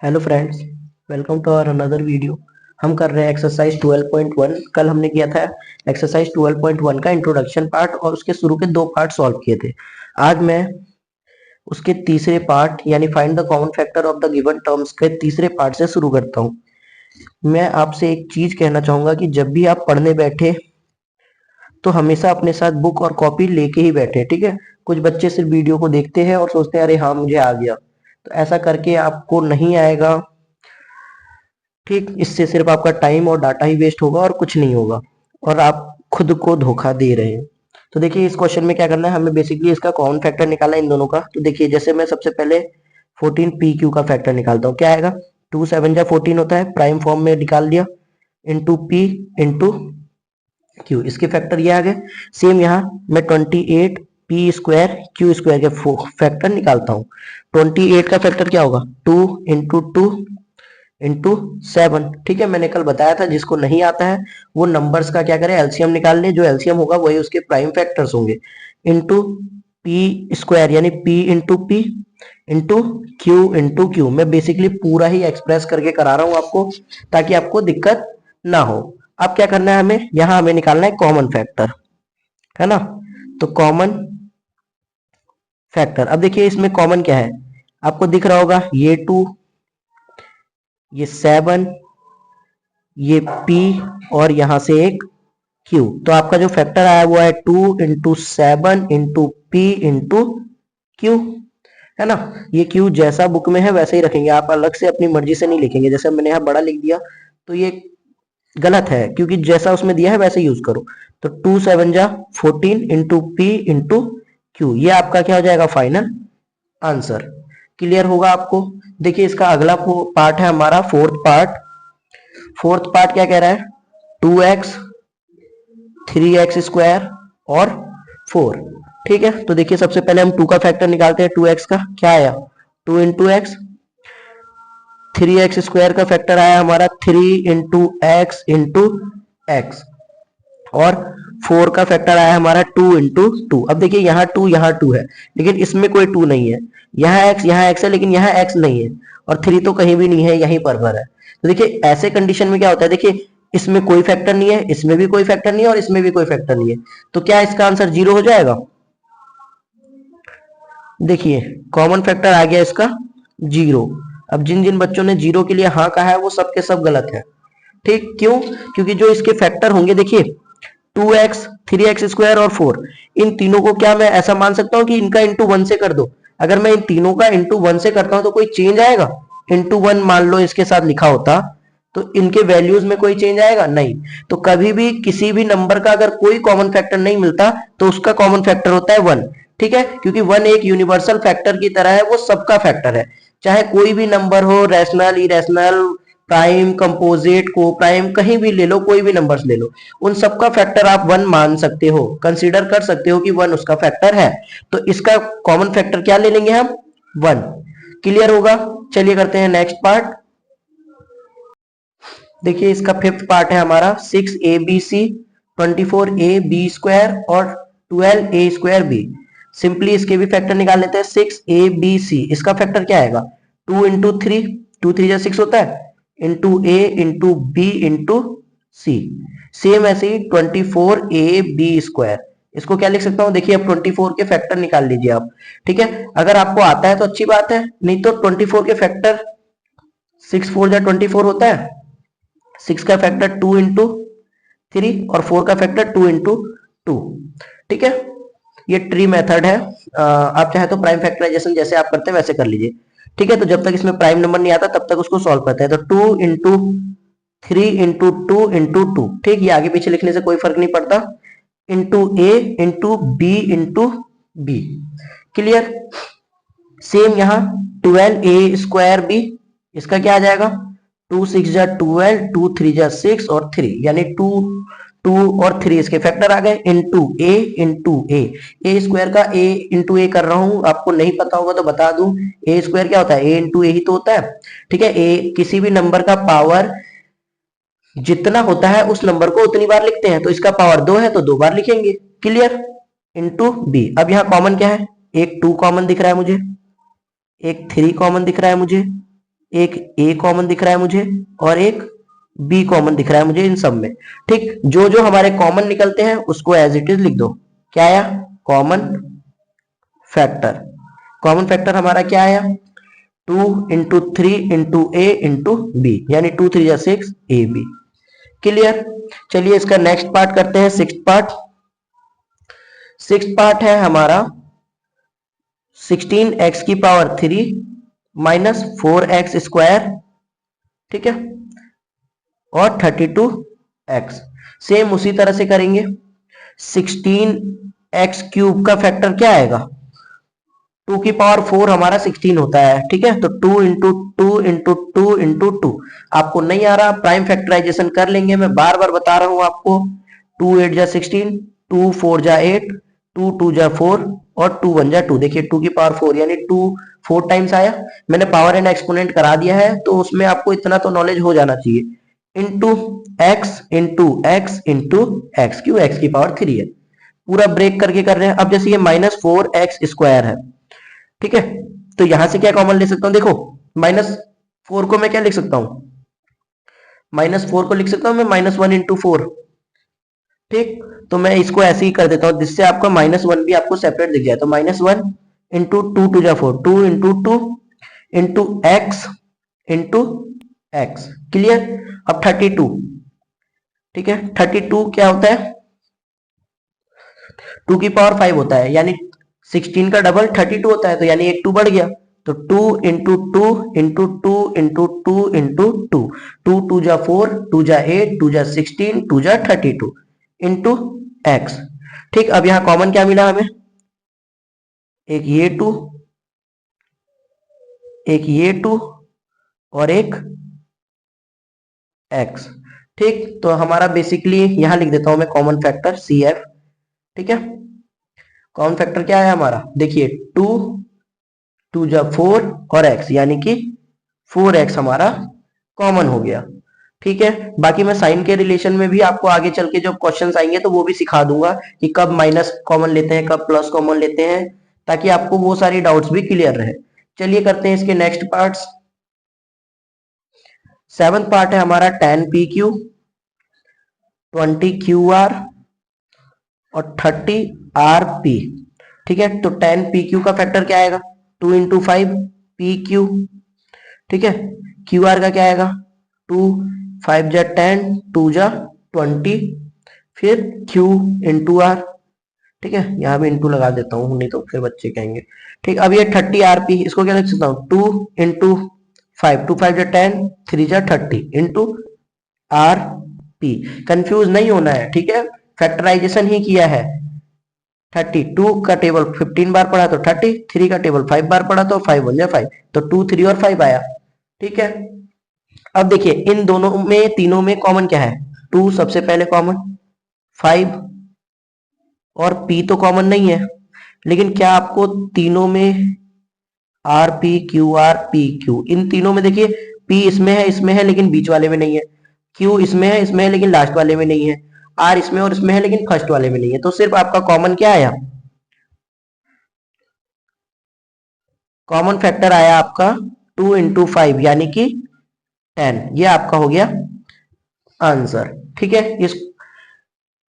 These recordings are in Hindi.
Hello friends, welcome to our another video. हम कर रहे हैं एक्सरसाइज 12.1। कल हमने किया था एक्सरसाइज 12.1 का इंट्रोडक्शन पार्ट और उसके शुरू के दो पार्ट सॉल्व किए थे। आज मैं उसके तीसरे पार्ट यानी find the common factor of the given terms के तीसरे पार्ट से शुरू करता हूँ। मैं आपसे एक चीज कहना चाहूंगा कि जब भी आप पढ़ने बैठे तो हमेशा अपने साथ बुक और कॉपी लेके ही बैठे, ठीक है। कुछ बच्चे सिर्फ वीडियो को देखते हैं और सोचते हैं अरे हाँ मुझे आ गया, तो ऐसा करके आपको नहीं आएगा। ठीक, इससे सिर्फ आपका टाइम और डाटा ही वेस्ट होगा और कुछ नहीं होगा, और आप खुद को धोखा दे रहे हैं। तो देखिए इस क्वेश्चन में क्या करना है, हमें बेसिकली इसका कॉमन फैक्टर निकालना है इन दोनों का। तो देखिए जैसे मैं सबसे पहले 14 PQ का फैक्टर निकालता हूँ, क्या आएगा, 2 7 जा 14 होता है, प्राइम फॉर्म में निकाल दिया, इंटू पी इंटू क्यू, इसके फैक्टर ये आ गए। सेम यहाँ मैं 28 P² Q² के फैक्टर निकालता हूँ। 28 का फैक्टर क्या होगा, 2 × 2 × 7। ठीक है, मैंने कल बताया था जिसको नहीं आता है वो नंबर्स का क्या करे, एलसीएम निकाल ले, जो एलसीएम होगा वही उसके प्राइम फैक्टर्स होंगे। इंटू P² यानी P into P into Q. मैं बेसिकली पूरा ही एक्सप्रेस करके करा रहा हूं आपको, ताकि आपको दिक्कत ना हो। अब क्या करना है, हमें यहां हमें निकालना है कॉमन फैक्टर, है ना। तो कॉमन फैक्टर, अब देखिए इसमें कॉमन क्या है, आपको दिख रहा होगा, ये 2, ये 7, ये P और यहां से एक Q। तो आपका जो फैक्टर आया वो है 2 × 7 × P × Q, है ना। ये Q जैसा बुक में है वैसे ही रखेंगे, आप अलग से अपनी मर्जी से नहीं लिखेंगे। जैसे मैंने यहाँ बड़ा लिख दिया तो ये गलत है, क्योंकि जैसा उसमें दिया है वैसे यूज करो। तो 2 7 जा 14 इंटू पी इंटू क्यू, ये आपका क्या हो जाएगा, फाइनल आंसर। क्लियर होगा आपको। देखिए इसका अगला पार्ट है हमारा फोर्थ पार्ट क्या कह रहा है, 2x 3x² और 4। ठीक है, तो देखिए सबसे पहले हम 2 का फैक्टर निकालते हैं। 2x का क्या आया, 2 इंटू एक्स। 3x² का फैक्टर आया हमारा 3 इंटू एक्स इंटू एक्स। और 4 का फैक्टर आया हमारा 2 इंटू टू। अब देखिए यहाँ 2 है, लेकिन इसमें कोई 2 नहीं है। यहाँ x है लेकिन यहाँ x नहीं है, और 3 तो कहीं भी नहीं है, यहीं पर है। तो देखिए ऐसे कंडीशन में क्या होता है, देखिए इसमें कोई फैक्टर नहीं है, इसमें भी कोई फैक्टर नहीं है, और इसमें भी कोई फैक्टर नहीं है। तो क्या इसका आंसर 0 हो जाएगा। देखिए कॉमन फैक्टर आ गया इसका 0। अब जिन जिन बच्चों ने 0 के लिए हाँ कहा है वो सब के सब गलत है। ठीक, क्यों, क्योंकि जो इसके फैक्टर होंगे, देखिए 2x 3x² और 4, इन तीनों को क्या मैं ऐसा मान सकता हूं कि इनका इंटू 1 से कर दो। अगर मैं इन तीनों का इंटू 1 से करता हूं तो कोई चेंज आएगा, इंटू 1 मान लो इसके साथ लिखा होता तो इनके वैल्यूज में कोई चेंज आएगा नहीं। तो कभी भी किसी भी नंबर का अगर कोई कॉमन फैक्टर नहीं मिलता तो उसका कॉमन फैक्टर होता है 1। ठीक है, क्योंकि 1 एक यूनिवर्सल फैक्टर की तरह है, वो सबका फैक्टर है। चाहे कोई भी नंबर हो, रैशनल, इरेशनल, प्राइम, कंपोजिट, को प्राइम, कहीं भी ले लो, कोई भी नंबर्स ले लो, उन सबका फैक्टर आप 1 मान सकते हो, कंसीडर कर सकते हो कि 1 उसका फैक्टर है। तो इसका कॉमन फैक्टर क्या ले लेंगे हम, 1। क्लियर होगा। चलिए करते हैं नेक्स्ट पार्ट। देखिए इसका फिफ्थ पार्ट है हमारा 6ABC 24AB² और 12A²B। सिंपली इसके भी फैक्टर निकाल लेते हैं। 6ABC इसका फैक्टर क्या आएगा, 2 इंटू 3, 2 3 जा 6 होता है, into A into B into C। Same ऐसे ही 24AB², इसको क्या लिख सकता हूं, देखिए अब 24 के फैक्टर निकाल लीजिए आप। ठीक है, अगर आपको आता है तो अच्छी बात है, नहीं तो 24 के फैक्टर 6 4 जा 24 होता है। 6 का फैक्टर 2 इंटू 3 और 4 का फैक्टर 2 इंटू 2। ठीक है, ये ट्री मेथड है। आप चाहे तो प्राइम फैक्टराइजेशन जैसे आप करते हैं वैसे कर लीजिए। ठीक है, तो जब तक इसमें प्राइम नंबर नहीं आता तब तक उसको सॉल्व करते हैं। तो 2 इंटू 3 इंटू 2 इंटू 2, ठीक, ये आगे पीछे लिखने से कोई फर्क नहीं पड़ता, into A into B into B. Clear. Same यहाँ 12A²B, इसका क्या आ जाएगा, 2 6 जा 12, 2 3 जा 6 और 3, यानी 2 2 और 3 इसके फैक्टर आ गए, इंटू ए स्क्वायर का ए इंटू ए कर रहा हूं, आपको नहीं पता होगा तो बता दूं, ए स्क्वायर क्या होता है, ए इंटू ए ही तो होता है। ठीक है, ए किसी भी नंबर का पावर जितना होता है उस नंबर को उतनी बार लिखते हैं, तो इसका पावर 2 है तो 2 बार लिखेंगे। क्लियर। इंटू बी, अब यहाँ कॉमन क्या है, एक 2 कॉमन दिख रहा है मुझे, एक 3 कॉमन दिख रहा है मुझे, एक ए कॉमन दिख रहा है मुझे और एक बी कॉमन दिख रहा है मुझे इन सब में। ठीक, जो जो हमारे कॉमन निकलते हैं उसको एज इट इज लिख दो। क्या आया? Common factor. कॉमन फैक्टर हमारा क्या आया? 2 × 3 × A × B, यानी 2 3 6 AB। क्लियर? चलिए इसका नेक्स्ट पार्ट करते हैं, सिक्स्थ पार्ट। सिक्स्थ पार्ट है हमारा 16x³ माइनस 4x², ठीक है, और 32x। सेम उसी तरह से करेंगे। 16x³ का फैक्टर क्या आएगा? 2⁴ हमारा 16 होता है, ठीक है, तो 2 × 2 × 2 × 2। आपको नहीं आ रहा, प्राइम फैक्टराइजेशन कर लेंगे, मैं बार बार बता रहा हूं आपको। 2 8 जा 16, 2 4 जा 8, 2 2 जा 4 और 2 1 जा 2। देखिए 2⁴ यानी 2 4 टाइम्स आया। मैंने पावर एंड एक्सपोनेंट करा दिया है, तो उसमें आपको इतना तो नॉलेज हो जाना चाहिए। Into x into x into x, क्यों? x³ है। पूरा ब्रेक करके कर रहे हैं। अब जैसे ये -4x² है, ठीक है, तो यहां से क्या कॉमन ले सकता हूं? देखो -4 को मैं क्या लिख सकता हूं? -4 को लिख सकता हूं मैं -1 × 4। ठीक, तो मैं इसको ऐसे ही कर देता हूं जिससे आपका -1 भी आपको सेपरेट दिख जाए। तो -1 × 2 2 जा 4, 2 × 2 × x × x। क्लियर? अब 32, ठीक है, 32 क्या होता है? 2⁵ होता है, यानी 16 का डबल 32 होता है, तो यानी एक 2 बढ़ गया। तो 2 × 2 × 2 × 2 × 2, 2 2 जा 4, 2 जा 8, 2 जा 16, 2 जा 32 इंटू एक्स। ठीक, अब यहां कॉमन क्या मिला हमें? एक ये 2, एक ये 2 और एक एक्स। ठीक, तो हमारा बेसिकली यहां लिख देता हूं मैं कॉमन फैक्टर CF। ठीक है, कॉमन फैक्टर क्या है हमारा? देखिए 2 2 जा 4 और x, यानी कि 4x हमारा कॉमन हो गया। ठीक है, बाकी मैं साइन के रिलेशन में भी आपको आगे चल के जो क्वेश्चंस आएंगे तो वो भी सिखा दूंगा कि कब माइनस कॉमन लेते हैं, कब प्लस कॉमन लेते हैं, ताकि आपको वो सारी डाउट्स भी क्लियर रहे। चलिए करते हैं इसके नेक्स्ट पार्ट्स। 7th पार्ट है हमारा 10PQ, 20QR और 30RP। ठीक है, तो 10PQ का फैक्टर क्या आएगा? 2 × 5 PQ। ठीक है, QR का क्या आएगा? 2 5 जा 10, 2 जा 20, फिर Q × R। ठीक है, यहां भी इंटू लगा देता हूं, नहीं तो फिर बच्चे कहेंगे। ठीक, अब ये 30RP, इसको क्या लिख सकता हूं? 2 × 5, 2 5 जा 10, 3 जा 30 इंटू RP। कंफ्यूज नहीं होना है, ठीक है, फैक्टराइजेशन ही किया है। 32 का टेबल 15 बार पढ़ा तो 30, 3 का टेबल 5 बार पढ़ा तो 5 1 जा 5, तो 2 3 और 5 आया। ठीक है, अब देखिए इन दोनों में, तीनों में कॉमन क्या है? 2 सबसे पहले कॉमन, 5 और P तो कॉमन नहीं है, लेकिन क्या आपको तीनों में RP QR PQ, इन तीनों में देखिए P इसमें है लेकिन बीच वाले में नहीं है, Q इसमें है लेकिन लास्ट वाले में नहीं है, R इसमें और इसमें है लेकिन फर्स्ट वाले में नहीं है। तो सिर्फ आपका कॉमन क्या आया? कॉमन फैक्टर आया आपका 2 × 5 यानी कि 10। ये आपका हो गया आंसर। ठीक है, इस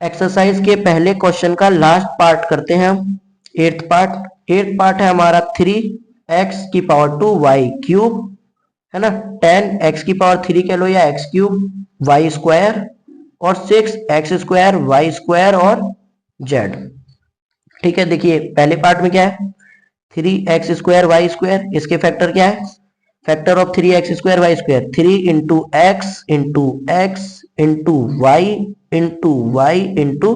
एक्सरसाइज के पहले क्वेश्चन का लास्ट पार्ट करते हैं हम, 8th पार्ट। 8th पार्ट है हमारा 3x⁻²y³ है ना, 10x⁻³ कह लो या x³ y² और 6x² y² और z। ठीक है, देखिए पहले पार्ट में क्या है? 3x² y², इसके फैक्टर क्या है? Factor of 3x² y², 3 × x × x × y × y ×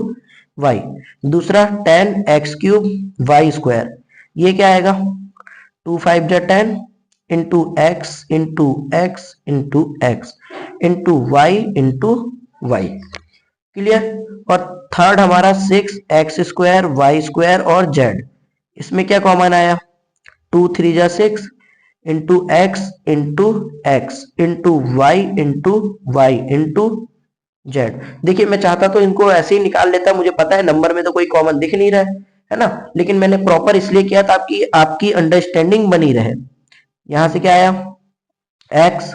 y। दूसरा 10x³ y², ये क्या आएगा? 2 5 जा 10 × x × x × x × y × y। Clear? और थर्ड हमारा 6x² y² और z, इसमें क्या कॉमन आया? 2 3 जा 6 × x × x × y × y × z। देखिए मैं चाहता तो इनको ऐसे ही निकाल लेता, मुझे पता है नंबर में तो कोई कॉमन दिख नहीं रहा है ना, लेकिन मैंने प्रॉपर इसलिए किया ताकि आपकी अंडरस्टैंडिंग बनी रहे। यहां से क्या आया? एक्स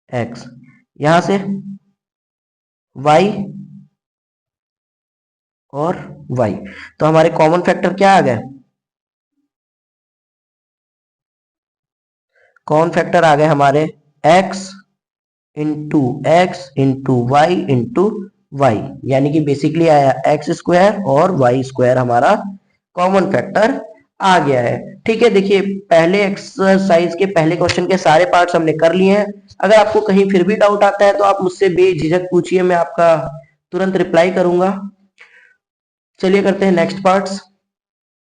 एक्स, यहां से वाई और वाई। तो हमारे कॉमन फैक्टर क्या आ गए? कॉमन फैक्टर आ गए हमारे X into Y into Y, यानी कि बेसिकली आया एक्स स्क्वायर और वाई स्क्वायर हमारा कॉमन फैक्टर आ गया है। ठीक है, देखिए पहले एक्सरसाइज के पहले क्वेश्चन के सारे पार्ट्स हमने कर लिए हैं। अगर आपको कहीं फिर भी डाउट आता है तो आप मुझसे बेझिझक पूछिए, मैं आपका तुरंत रिप्लाई करूंगा। चलिए करते हैं नेक्स्ट पार्ट्स।